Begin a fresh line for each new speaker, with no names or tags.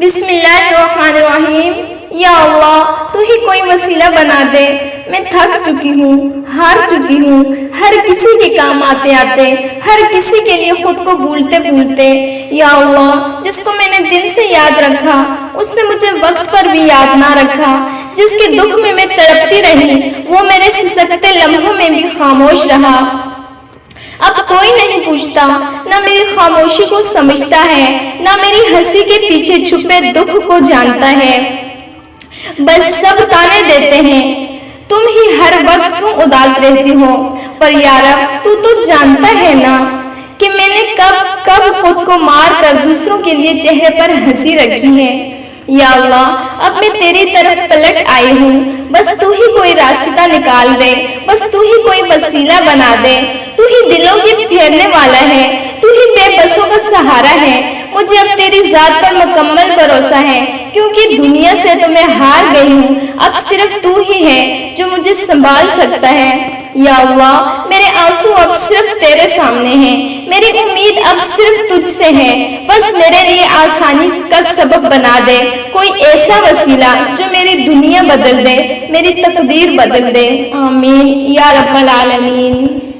بسم اللہ الرحمن الرحیم۔ یا اللہ تو ہی کوئی وسیلہ بنا دے، میں تھک چکی ہوں، ہار چکی ہوں، ہر کسی کے کام آتے آتے، ہر کسی کے لیے خود کو بھولتے بھولتے۔ یا اللہ جس کو میں نے دل سے یاد رکھا اس نے مجھے وقت پر بھی یاد نہ رکھا، جس کے دکھ میں میں تڑپتی رہی وہ میرے سکتے لمحوں میں بھی خاموش رہا۔ اب کوئی نہیں پوچھتا، نہ میری خاموشی کو سمجھتا ہے، نہ میری ہنسی کے پیچھے چھپے دکھ کو جانتا ہے۔ بس سب تانے دیتے ہیں، تم ہی ہر وقت کیوں اداس رہتی ہو؟ پر یا رب تو جانتا ہے نا کہ میں نے کب خود کو مار کر دوسروں کے لیے چہرے پر ہنسی رکھی ہے۔ یا اللہ اب میں تیری طرف پلٹ آئی ہوں، بس تو ہی کوئی راستہ نکال دے، بس تو ہی کوئی وسیلہ بنا دے۔ تو ہی دلوں کے پھیرنے والا ہے، تو ہی بے بسوں کا سہارا ہے۔ مجھے اب تیری ذات پر مکمل بھروسہ ہے، کیونکہ دنیا سے تو میں ہار گئی ہوں، اب صرف تو ہی ہے جو مجھے سنبھال سکتا ہے۔ یا اللہ میرے آنسو اب صرف تیرے سامنے ہیں، میری امید اب صرف تجھ سے ہے، بس میرے لیے آسانی کا سبب بنا دے، کوئی ایسا وسیلہ جو میری دنیا بدل دے، میری تقدیر بدل دے۔ آمین یا رب العالمین۔